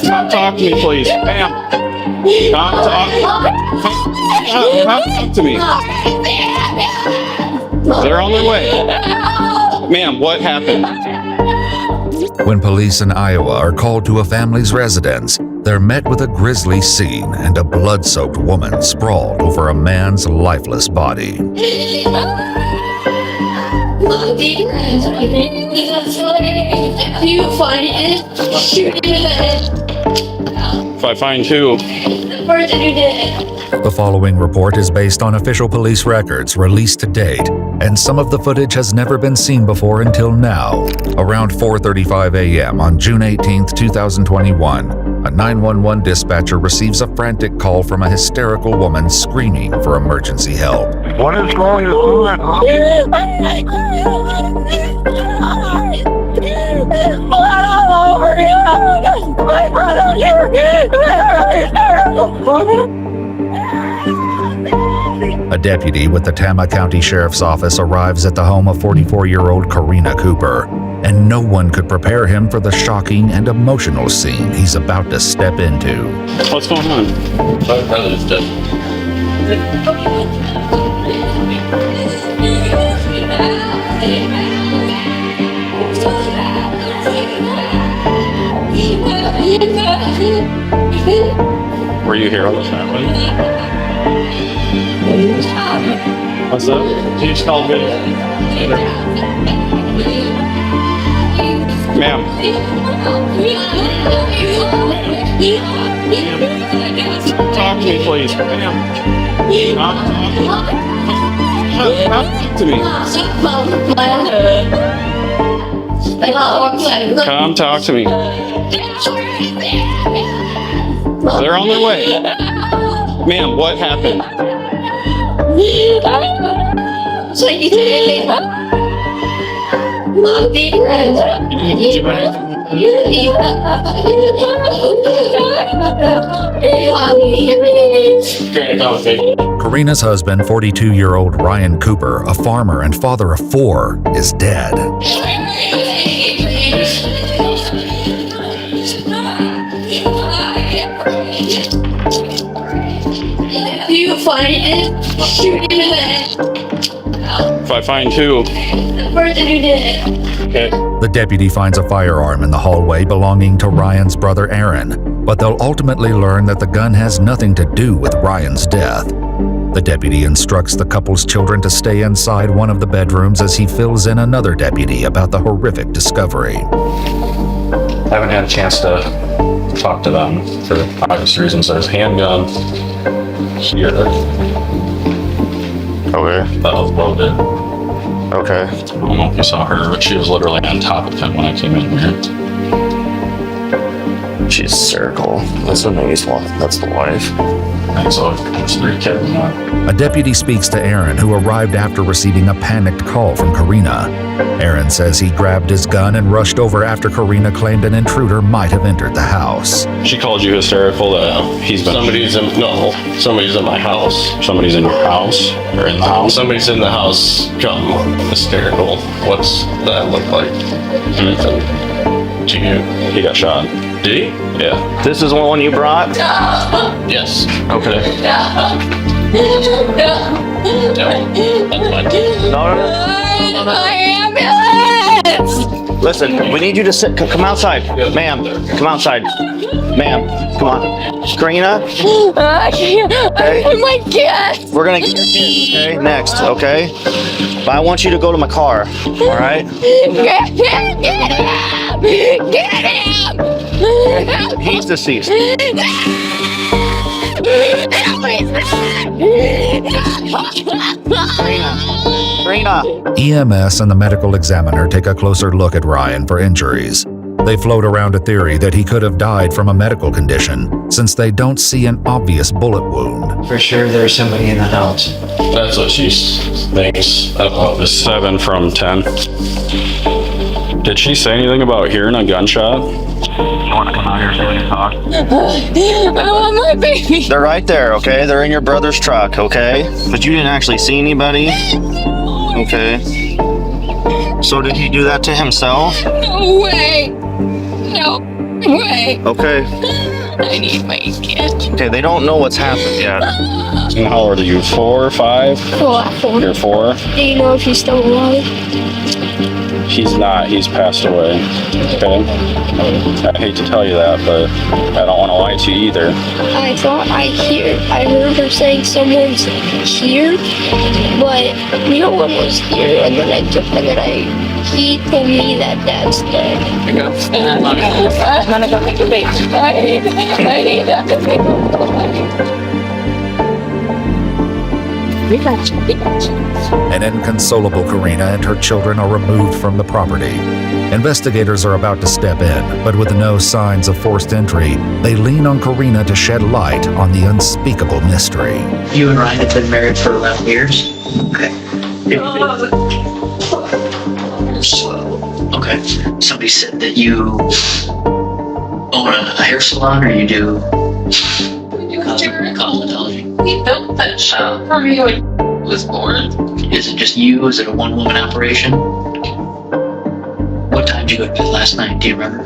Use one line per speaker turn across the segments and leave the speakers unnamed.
Come talk to me, please. Ma'am. Come talk to me. They're on their way. Ma'am, what happened?
When police in Iowa are called to a family's residence, they're met with a grisly scene and a blood-soaked woman sprawled over a man's lifeless body.
If I find who?
The following report is based on official police records released to date, and some of the footage has never been seen before until now. Around 4:35 a.m. on June 18, 2021, a 911 dispatcher receives a frantic call from a hysterical woman screaming for emergency help.
What is going on? My brother here.
A deputy with the Tama County Sheriff's Office arrives at the home of 44-year-old Karina Cooper, and no one could prepare him for the shocking and emotional scene he's about to step into.
What's going on?
My brother's dead.
Were you here all the time? What's up? You just called me. Ma'am. Talk to me, please. Ma'am. Talk to me. Come talk to me. They're on their way. Ma'am, what happened?
Karina's husband, 42-year-old Ryan Cooper, a farmer and father of 4, is dead.
You find it, shoot him in the head.
If I find who?
The person who did it.
Okay.
The deputy finds a firearm in the hallway belonging to Ryan's brother Aaron, but they'll ultimately learn that the gun has nothing to do with Ryan's death. The deputy instructs the couple's children to stay inside one of the bedrooms as he fills in another deputy about the horrific discovery.
I haven't had a chance to talk to them for obvious reasons. There's a handgun here.
Okay.
That was loaded.
Okay.
I don't know if you saw her, but she was literally on top of him when I came in here.
She's hysterical. That's the nice one. That's the wife.
And so there's 3 kids in that.
A deputy speaks to Aaron, who arrived after receiving a panicked call from Karina. Aaron says he grabbed his gun and rushed over after Karina claimed an intruder might have entered the house.
She called you hysterical that he's been...
Somebody's in my house.
Somebody's in your house? Or in the house?
Somebody's in the house, come hysterical. What's that look like? Anything to you?
He got shot.
Did he?
Yeah.
This is the one you brought?
Yes.
Okay.
Yeah, that's fine.
No.
Ambulance!
Listen, we need you to sit. Come outside. Ma'am, come outside. Ma'am, come on. Karina?
I can't.
Okay.
Oh my God.
We're gonna get your kids, okay? Next, okay? But I want you to go to my car, all right?
Get him! Get him!
He's deceased. Karina.
EMS and the medical examiner take a closer look at Ryan for injuries. They float around a theory that he could have died from a medical condition, since they don't see an obvious bullet wound.
For sure there's somebody in the house.
That's what she thinks. I don't know if it's
7 from 10. Did she say anything about hearing a gunshot?
You want to come out here so we can talk?
I want my baby.
They're right there, okay? They're in your brother's truck, okay? But you didn't actually see anybody? Okay. So did he do that to himself?
No way. No. Wait,
Okay.
I need my kid.
Okay, they don't know what's happened yet.
And how old are you? 4 or 5? You're 4?
Do you know if he's still alive?
He's not. He's passed away. Okay? I hate to tell you that, but I don't want to lie to you either.
I thought I heard her saying someone's here, but no one was here. And then he told me that Dad's dead. I'm gonna go make a baby. I need that to make
An inconsolable Karina and her children are removed from the property. Investigators are about to step in, but with no signs of forced entry, they lean on Karina to shed light on the unspeakable mystery.
You and Ryan have been married for 11 years? Okay. Okay. Somebody said that you own a hair salon, or you do cosmetology?
He built that shop for me when I was born.
Is it just you? Is it a one-woman operation? What time did you go to bed last night? Do you remember?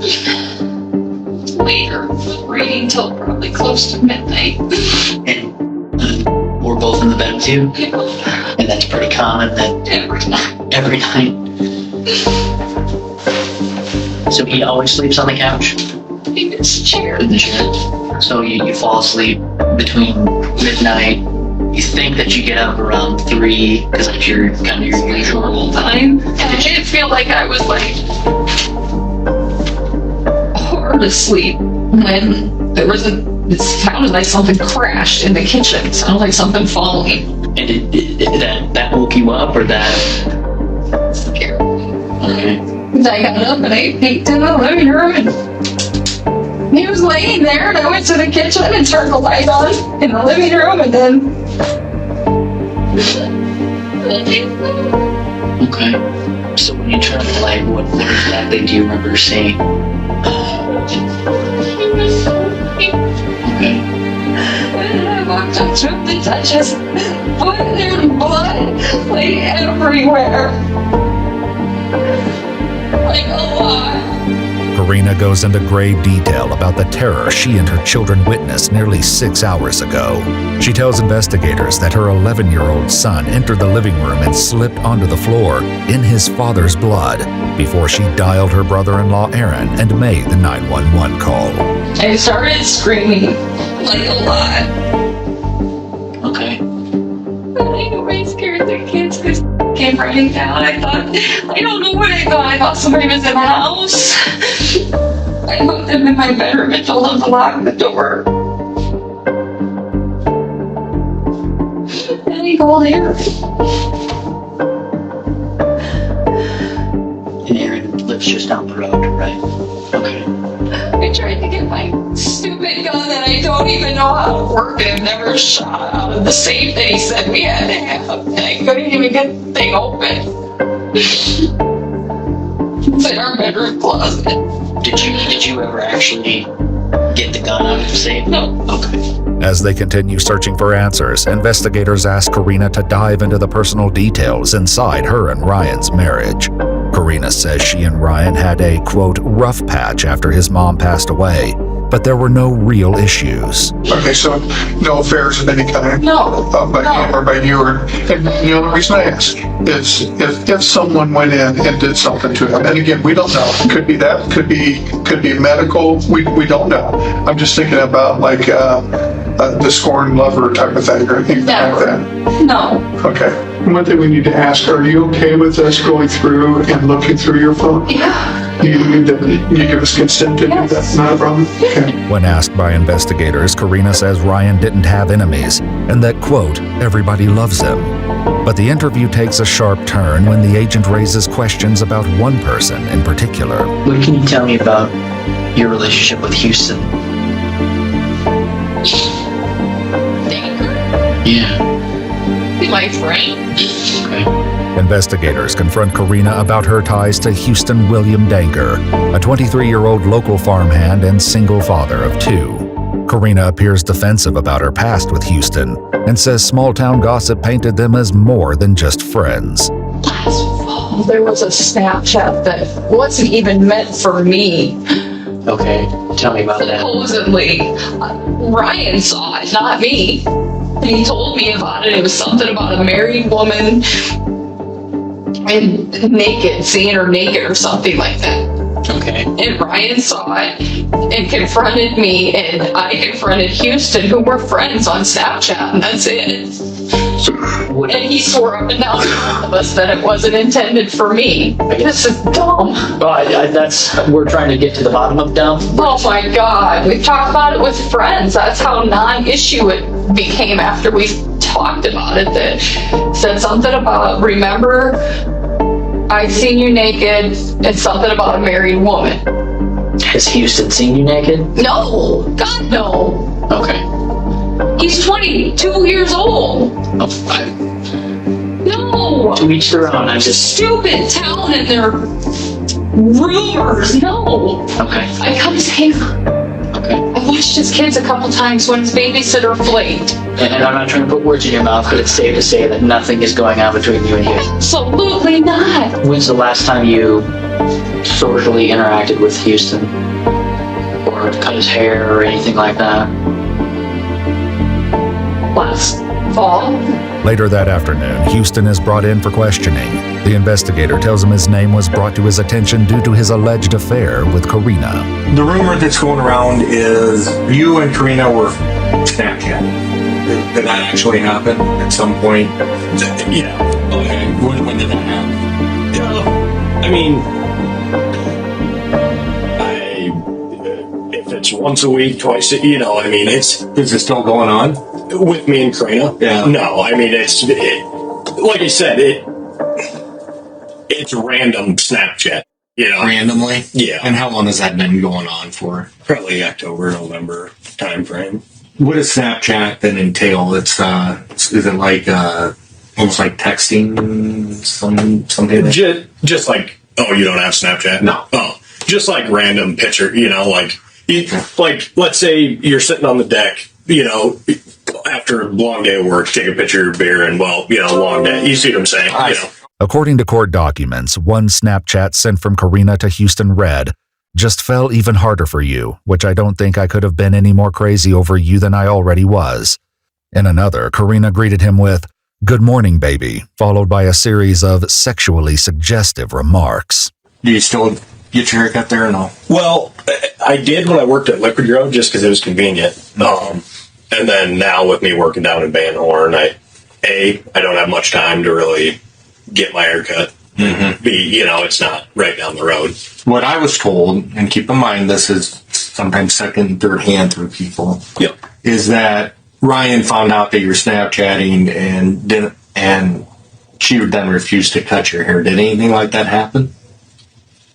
Later, reading till probably close to midnight.
And we're both in the bed with you? And that's pretty common that every night. So he always sleeps on the couch?
In this chair.
In the chair. So you fall asleep between midnight. You think that you get up around 3 because that's your kind of your usual
time. And I did feel like I was like hard asleep when there was it sounded like something crashed in the kitchen. It sounded like something falling.
And that woke you up, or that?
Scared.
Okay.
I got up and I peeked in the living room and he was laying there, and I went to the kitchen and turned the light on in the living room, and then
Okay. So when you turn the light, what exactly do you remember seeing? Okay.
And I walked up to him to touch his foot, and there was blood like everywhere. Like a lot.
Karina goes into grave detail about the terror she and her children witnessed nearly 6 hours ago. She tells investigators that her 11-year-old son entered the living room and slipped onto the floor in his father's blood before she dialed her brother-in-law Aaron and made the 911 call.
I started screaming like a lot.
Okay.
I scared the kids because came running down. I don't know what I thought. I thought somebody was in the house. I put them in my bedroom and told them to lock the door. And he called Aaron.
And Aaron lives just down the road, right? Okay.
I tried to get my stupid gun that I don't even know how to work. I've never shot out of the safe that he said we had to have. And I couldn't even get the thing open. It's in our bedroom closet.
Did you ever actually get the gun out of the safe?
No.
Okay.
As they continue searching for answers, investigators ask Karina to dive into the personal details inside her and Ryan's marriage. Karina says she and Ryan had a, quote, rough patch after his mom passed away, but there were no real issues.
Okay, so no affairs of any kind?
No.
By you and the only reason I ask is if someone went in and did something to him, and again, we don't know. Could be that, could be medical, we don't know. I'm just thinking about like the scorned lover type of thing or anything like that.
No.
Okay. One thing we need to ask, are you okay with us going through and looking through your phone?
Yeah.
You give us consent to do that? Not a problem? Okay.
When asked by investigators, Karina says Ryan didn't have enemies and that, quote, everybody loves him. But the interview takes a sharp turn when the agent raises questions about one person in particular.
What can you tell me about your relationship with Houston? Yeah.
My friend.
Okay.
Investigators confront Karina about her ties to Houston William Danker, a 23-year-old local farmhand and single father of 2. Karina appears defensive about her past with Houston and says small-town gossip painted them as more than just friends.
Last fall, there was a Snapchat that wasn't even meant for me.
Okay, tell me about that.
Supposedly, Ryan saw it, not me. He told me about it. It was something about a married woman and naked, seeing her naked or something like that.
Okay.
And Ryan saw it and confronted me, and I confronted Houston, who were friends on Snapchat, and that's it.
What,
And he swore up and down to all of us that it wasn't intended for me. This is dumb.
we're trying to get to the bottom of dumb.
Oh my God. We've talked about it with friends. That's how non-issue it became after we talked about it. That said something about, remember, I seen you naked, and something about a married woman.
Has Houston seen you naked?
No. God, no.
Okay.
He's 22 years old. No.
To each their own. I'm just.
Stupid town and their rumors. No.
Okay.
I come here.
Okay.
I watched his kids a couple times when his babysitter flaked.
And I'm not trying to put words in your mouth, but it's safe to say that nothing is going on between you and Houston.
Absolutely not.
When's the last time you socially interacted with Houston? Or cut his hair or anything like that?
Last fall.
Later that afternoon, Houston is brought in for questioning. The investigator tells him his name was brought to his attention due to his alleged affair with Karina.
The rumor that's going around is you and Karina were Snapchatting. Did that actually happen at some point? Yeah. Okay. When did that happen? Yeah. I mean, if it's once a week, twice, I mean, is it still going on? With me and Karina? Yeah. No, I mean, like I said, it's random Snapchat. Randomly? Yeah. And how long has that been going on for? Probably October, November time frame. What does Snapchat then entail? Is it like almost like texting something? Just like, oh, you don't have Snapchat? No. Oh, just like random picture. Like let's say you're sitting on the deck. After a long day of work, take a picture of beer and long day. You see what I'm saying?
According to court documents, one Snapchat sent from Karina to Houston read, "Just fell even harder for you, which I don't think I could have been any more crazy over you than I already was." In another, Karina greeted him with, "Good morning, baby," followed by a series of sexually suggestive remarks.
Do you still get your haircut there or no? Well, I did when I worked at Liquid Grove just because it was convenient. And then now with me working down in Van Horn, I don't have much time to really get my haircut. Mm-hmm. B, it's not right down the road. What I was told, and keep in mind this is sometimes second and third hand through people, is that Ryan found out that you were Snapchatting and she would then refuse to cut your hair. Did anything like that happen?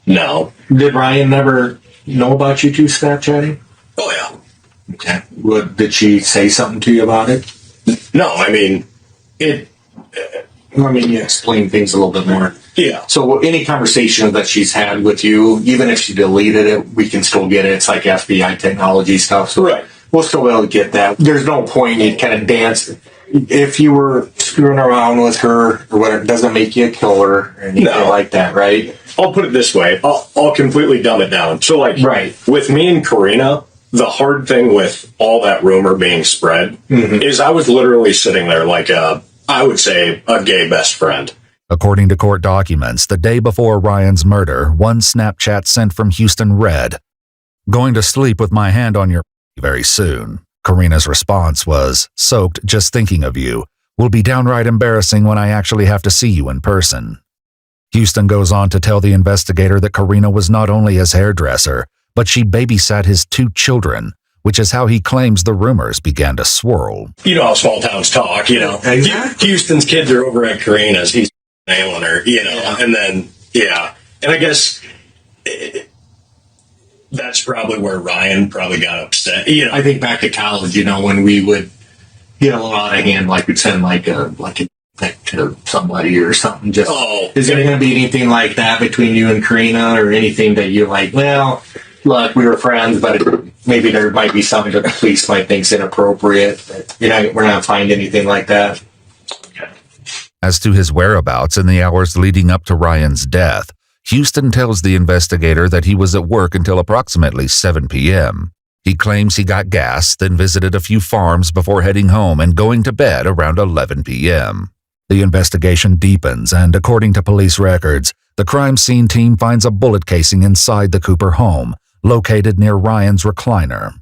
No. Did Ryan never know about you two Snapchatting? Oh, yeah. Okay. Did she say something to you about it? No, I mean, you explain things a little bit more. Yeah. So any conversation that she's had with you, even if she deleted it, we can still get it. It's like FBI technology stuff. So right. We'll still be able to get that. There's no point in kind of dance. If you were screwing around with her or whatever, it doesn't make you a killer or anything like that, right? I'll put it this way. I'll completely dumb it down. So with me and Karina, the hard thing with all that rumor being spread is I was literally sitting there like I would say a gay best friend.
According to court documents, the day before Ryan's murder, one Snapchat sent from Houston read, "Going to sleep with my hand on your very soon." Karina's response was, "Soaked just thinking of you. Will be downright embarrassing when I actually have to see you in person." Houston goes on to tell the investigator that Karina was not only his hairdresser, but she babysat his 2 children, which is how he claims the rumors began to swirl.
You know how small towns talk, Exactly. Houston's kids are over at Karina's. He's nailing her, and then, And I guess that's probably where Ryan probably got upset. I think back to college, when we would get a little out of hand, like we'd send like a pic to somebody or something. Just, is there going to be anything like that between you and Karina or anything that you're like, well, look, we were friends, but maybe there might be something that the police might think is inappropriate. We're not going to find anything like that.
As to his whereabouts in the hours leading up to Ryan's death, Houston tells the investigator that he was at work until approximately 7 p.m. He claims he got gas, then visited a few farms before heading home and going to bed around 11 p.m. The investigation deepens, and according to police records, the crime scene team finds a bullet casing inside the Cooper home, located near Ryan's recliner.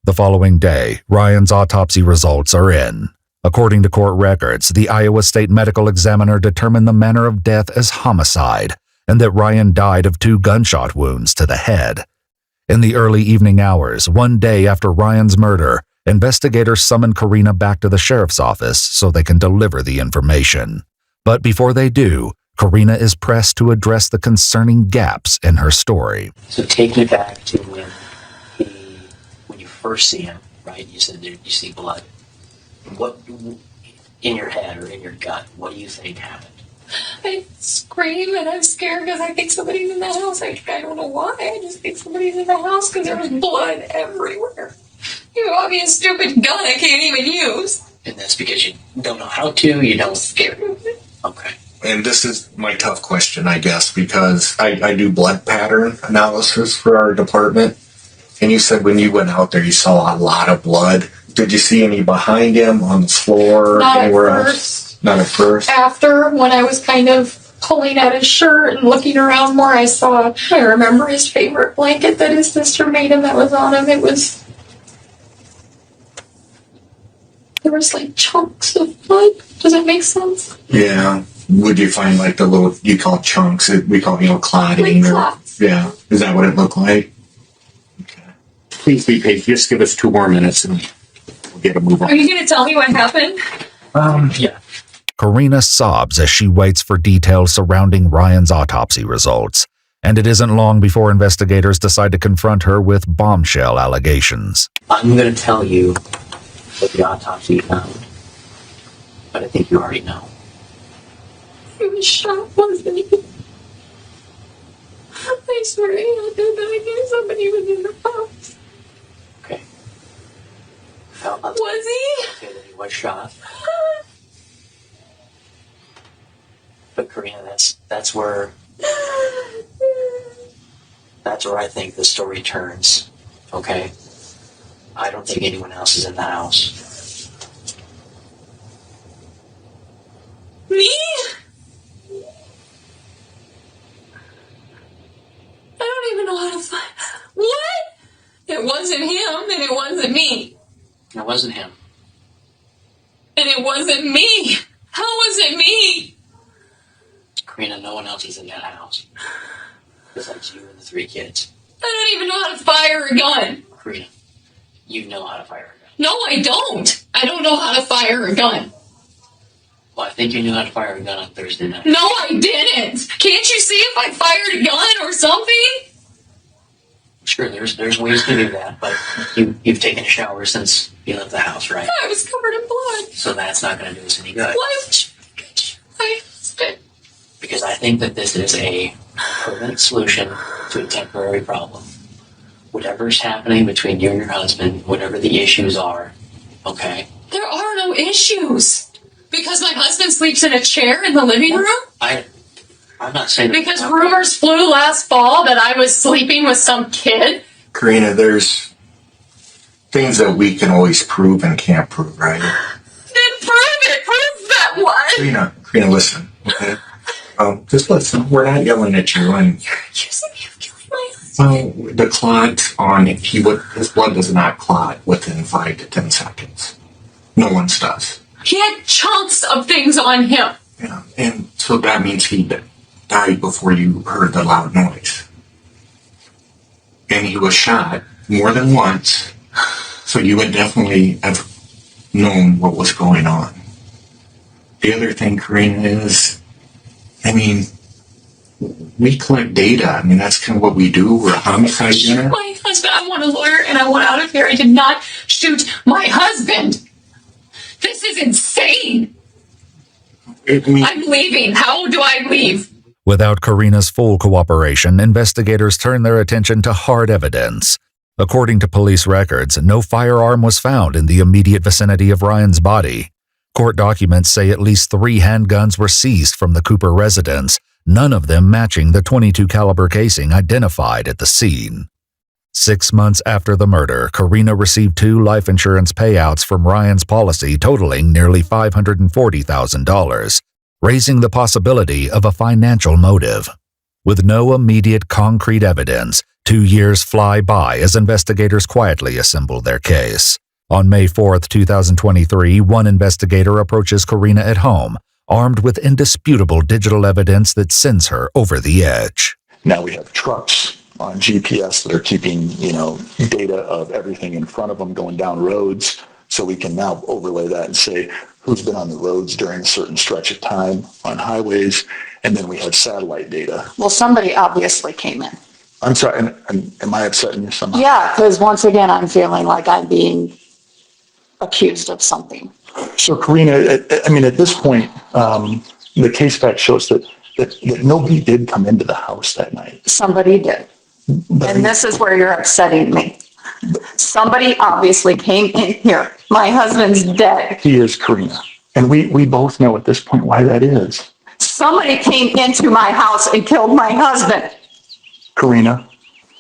The following day, Ryan's autopsy results are in. According to court records, the Iowa State Medical Examiner determined the manner of death as homicide, and that Ryan died of 2 gunshot wounds to the head. In the early evening hours, one day after Ryan's murder, investigators summon Karina back to the sheriff's office so they can deliver the information. But before they do, Karina is pressed to address the concerning gaps in her story.
So take me back to when you first see him, right? You said that you see blood. What, in your head or in your gut, what do you think happened?
I scream and I'm scared because I think somebody's in the house. I don't know why. I just think somebody's in the house because there was blood everywhere. You bought me a stupid gun I can't even use.
And that's because you don't know how to, you don't scared of it. Okay.
And this is my tough question, I guess, because I do blood pattern analysis for our department. And you said when you went out there, you saw a lot of blood. Did you see any behind him, on the floor,
Not
anywhere
at
else?
first.
Not at first?
After, when I was kind of pulling at his shirt and looking around more, I remember his favorite blanket that his sister made him that was on him. There was like chunks of blood. Does that make sense?
Yeah. Would you find like the little, you call chunks, we call, clotting?
Like
or,
clots.
Yeah. Is that what it looked like? Okay. Please be patient. Just give us 2 more minutes and we'll get a move on.
Are you going to tell me what happened?
Yeah.
Karina sobs as she waits for details surrounding Ryan's autopsy results, and it isn't long before investigators decide to confront her with bombshell allegations.
I'm going to tell you what the autopsy found, but I think you already know.
He was shot, wasn't he? I swear I knew somebody was in the house.
Okay.
Was he?
Okay, that he was shot. But Karina, that's where I think the story turns. Okay? I don't think anyone else is in the house.
Me? I don't even know how to find. What? It wasn't him, and it wasn't me.
It wasn't him.
And it wasn't me. How was it me?
Karina, no one else is in that house. Besides you and the 3 kids.
I don't even know how to fire a gun.
Karina, you know how to fire a gun.
No, I don't. I don't know how to fire a gun.
Well, I think you knew how to fire a gun on Thursday night.
No, I didn't. Can't you see if I fired a gun or something?
Sure, there's ways to do that, but you've taken a shower since you left the house, right?
I was covered in blood.
So that's not going to do us any good.
Why would you get my husband?
Because I think that this is a permanent solution to a temporary problem. Whatever's happening between you and your husband, whatever the issues are, okay?
There are no issues. Because my husband sleeps in a chair in the living room?
I'm not saying that.
Because rumors flew last fall that I was sleeping with some kid?
Karina, there's things that we can always prove and can't prove, right?
Then prove it. Prove that what?
Karina, listen, okay? Just listen. We're not yelling at you. And
You're accusing me of killing my husband.
well, the clot on his blood does not clot within 5 to 10 seconds. No one's does.
He had chunks of things on him.
Yeah, and so that means he died before you heard the loud noise. And he was shot more than once, so you would definitely have known what was going on. The other thing, Karina, is, we collect data. That's kind of what we do. We're a homicide unit.
My husband, I want a lawyer and I want out of here. I did not shoot my husband. This is insane. I'm leaving. How do I leave?
Without Karina's full cooperation, investigators turn their attention to hard evidence. According to police records, no firearm was found in the immediate vicinity of Ryan's body. Court documents say at least 3 handguns were seized from the Cooper residence, none of them matching the .22 caliber casing identified at the scene. 6 months after the murder, Karina received 2 life insurance payouts from Ryan's policy totaling nearly $540,000, raising the possibility of a financial motive. With no immediate concrete evidence, 2 years fly by as investigators quietly assemble their case. On May 4, 2023, one investigator approaches Karina at home, armed with indisputable digital evidence that sends her over the edge.
Now we have trucks on GPS that are keeping, data of everything in front of them going down roads. So we can now overlay that and say who's been on the roads during a certain stretch of time on highways. And then we have satellite data.
Well, somebody obviously came in.
I'm sorry, and am I upsetting you somehow?
Yeah, because once again, I'm feeling like I'm being accused of something.
So Karina, at this point, the case fact shows that nobody did come into the house that night.
Somebody did. And this is where you're upsetting me. Somebody obviously came in here. My husband's dead.
He is, Karina. And we both know at this point why that is.
Somebody came into my house and killed my husband.
Karina.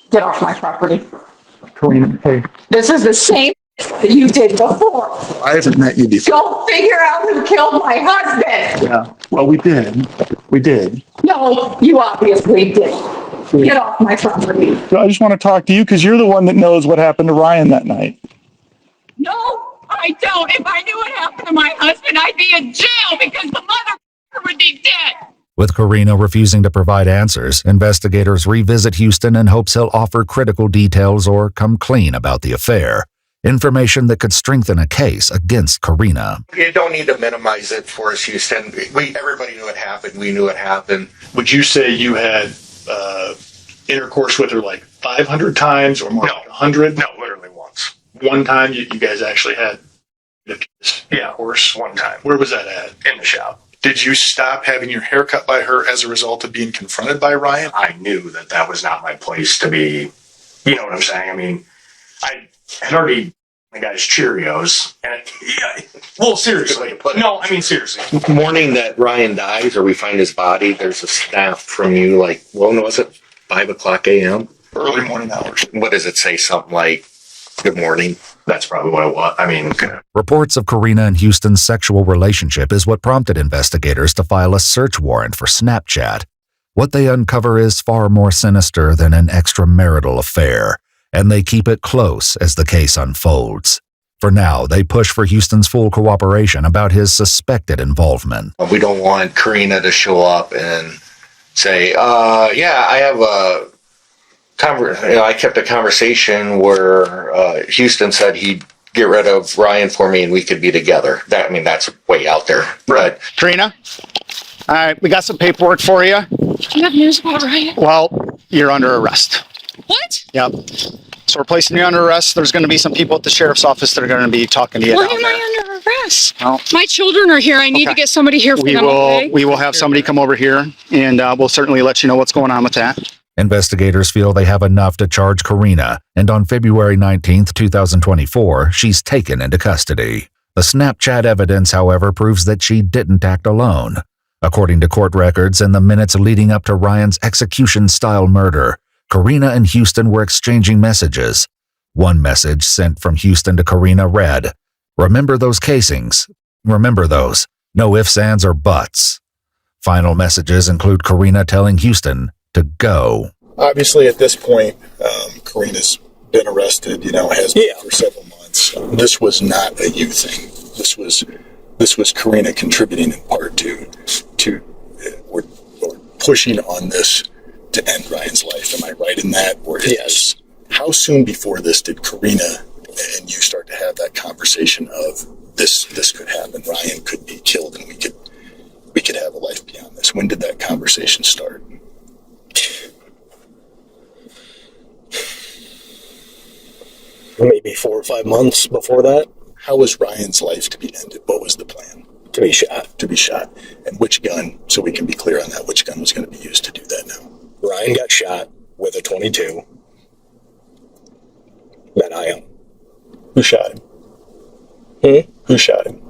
Get off my property.
Karina, hey.
This is the same that you did before.
I haven't met you before.
Go figure out who killed my husband.
Yeah, well, we did. We did.
No, you obviously did. Get off my property.
I just want to talk to you because you're the one that knows what happened to Ryan that night.
No, I don't. If I knew what happened to my husband, I'd be in jail because the motherfucker would be dead.
With Karina refusing to provide answers, investigators revisit Houston in hopes he'll offer critical details or come clean about the affair. Information that could strengthen a case against Karina.
You don't need to minimize it for us, Houston. Everybody knew it happened. We knew it happened.
Would you say you had intercourse with her like 500 times or more?
No.
Like 100?
No, literally once.
One time you guys actually had
intercourse? One time.
Where was that at?
In the shop.
Did you stop having your hair cut by her as a result of being confronted by Ryan?
I knew that was not my place to be, you know what I'm saying? I mean, I had already the guy's Cheerios. And seriously. No, I mean, seriously.
The morning that Ryan dies or we find his body, there's a snap from you like, was it 5:00 a.m.?
Early morning hours.
What does it say? Something like, good morning.
That's probably what it was. I mean,
Reports of Karina and Houston's sexual relationship is what prompted investigators to file a search warrant for Snapchat. What they uncover is far more sinister than an extramarital affair, and they keep it close as the case unfolds. For now, they push for Houston's full cooperation about his suspected involvement.
We don't want Karina to show up and say, I have I kept a conversation where Houston said he'd get rid of Ryan for me and we could be together. That's way out there. Right.
Karina, all right, we got some paperwork for you.
You have news about Ryan?
Well, you're under arrest.
What?
Yep. So we're placing you under arrest. There's going to be some people at the sheriff's office that are going to be talking to you.
Why am I under arrest?
Well,
my children are here. I need to get somebody here for them. Okay?
We will have somebody come over here, and we'll certainly let you know what's going on with that.
Investigators feel they have enough to charge Karina, and on February 19, 2024, she's taken into custody. The Snapchat evidence, however, proves that she didn't act alone. According to court records and the minutes leading up to Ryan's execution-style murder, Karina and Houston were exchanging messages. One message sent from Houston to Karina read, "Remember those casings? Remember those. No ifs, ands, or buts." Final messages include Karina telling Houston to go.
Obviously, at this point, Karina's been arrested, has been for several months. This was not a you thing. This was Karina contributing in part to or pushing on this to end Ryan's life. Am I right in that? Or yes. How soon before this did Karina and you start to have that conversation of this could happen? Ryan could be killed, and we could have a life beyond this. When did that conversation start?
Maybe 4 or 5 months before that.
How was Ryan's life to be ended? What was the plan?
To be shot.
To be shot. And which gun, so we can be clear on that, which gun was going to be used to do that now?
Ryan got shot with a .22 that I own.
Who shot him? Who shot him?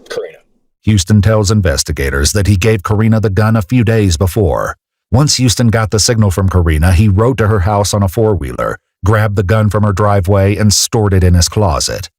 Karina.
Houston tells investigators that he gave Karina the gun a few days before. Once Houston got the signal from Karina, he rode to her house on a four-wheeler, grabbed the gun from her driveway, and stored it in his closet.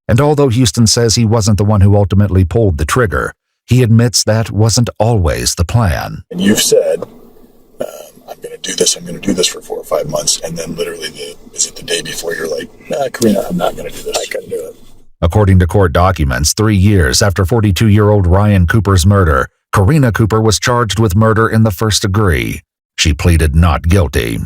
And although Houston says he wasn't the one who ultimately pulled the trigger, he admits that wasn't always the plan.
And you've said, I'm going to do this for 4 or 5 months, and then literally is it the day before you're like, nah, Karina, I'm not going to do this. I couldn't do it.
According to court documents, 3 years after 42-year-old Ryan Cooper's murder, Karina Cooper was charged with murder in the first degree. She pleaded not guilty.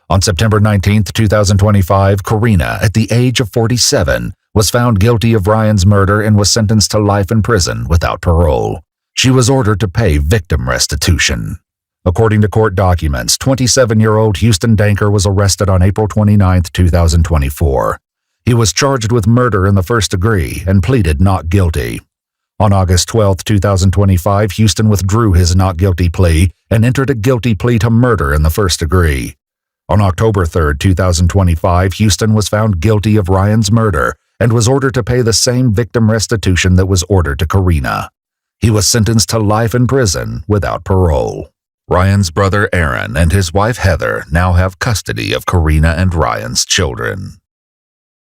On September 19, 2025, Karina, at the age of 47, was found guilty of Ryan's murder and was sentenced to life in prison without parole. She was ordered to pay victim restitution. According to court documents, 27-year-old Houston Danker was arrested on April 29, 2024. He was charged with murder in the first degree and pleaded not guilty. On August 12, 2025, Houston withdrew his not guilty plea and entered a guilty plea to murder in the first degree. On October 3, 2025, Houston was found guilty of Ryan's murder and was ordered to pay the same victim restitution that was ordered to Karina. He was sentenced to life in prison without parole. Ryan's brother Aaron and his wife Heather now have custody of Karina and Ryan's children.